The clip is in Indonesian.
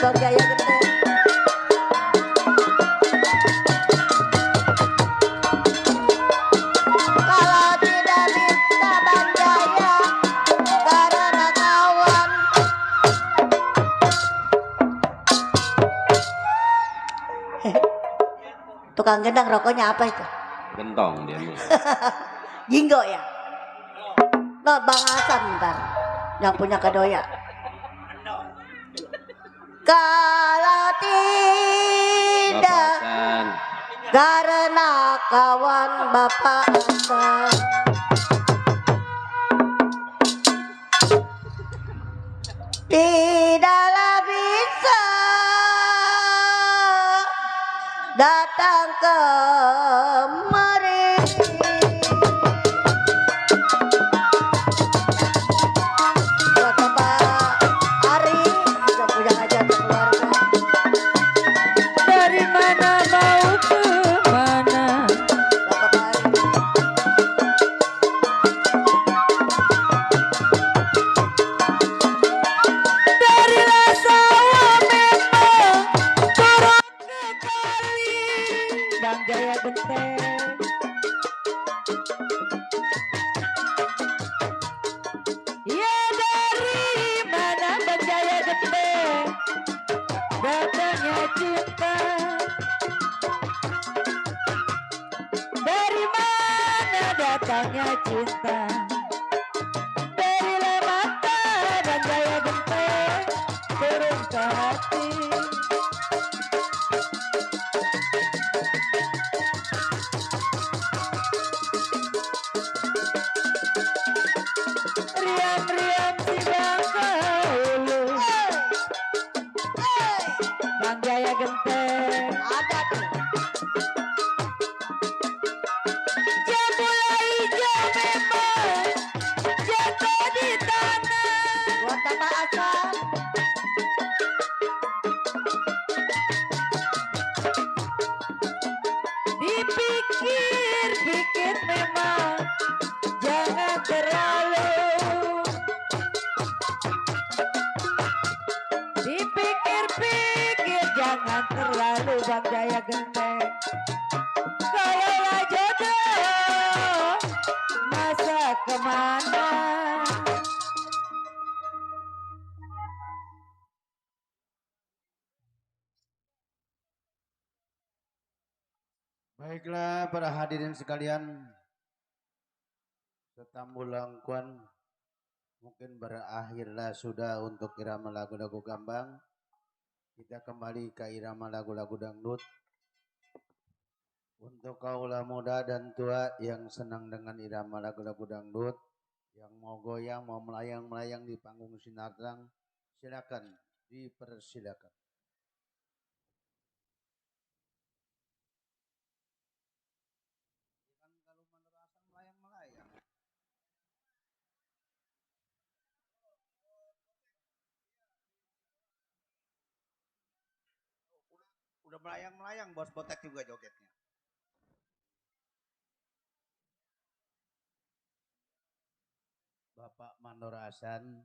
Bang Jaya Gede. Kalau tidak bisa Bang Jaya karena kawan. Tukang gendang rokoknya apa itu? Gentong dia mah. Jinggo ya? No, Bang Hasan ntar yang punya kadoya. Kalau tidak karena kawan Bapak Hasan. Tidaklah bisa datang kemari. Buat Bapak Ari yang punya hajat keluarga. Dari mana mau ke mana? Bapak Ari. Dari sawah memang turun ke kali. Bang Jaya Genteng. Ya dari mana Bang Jaya Genteng? Datangnya cinta. Dari mana datangnya cinta? Dari mata Bang Jaya Genteng turun ke hati. Riam-riam si bangka ulu Bang Jaya Genteng. Ada tuh. Jambula hijau memang jatuh di tanah. Buat Bapak Hasan. Dipikir-pikir memang jangan terlalu. Dipikir-pikir jangan terlalu Bang Jaya Genteng. Kalau jodoh masa kemana? Baiklah para hadirin sekalian, tetamu langkuan mungkin berakhirlah sudah untuk irama lagu-lagu gambang. Kita kembali ke irama lagu-lagu dangdut. Untuk kaula muda dan tua yang senang dengan irama lagu-lagu dangdut, yang mau goyang, mau melayang-melayang di panggung Sinarang, silakan dipersilakan. Udah melayang-melayang bos botek juga jogetnya. Bapak Mandor Hasan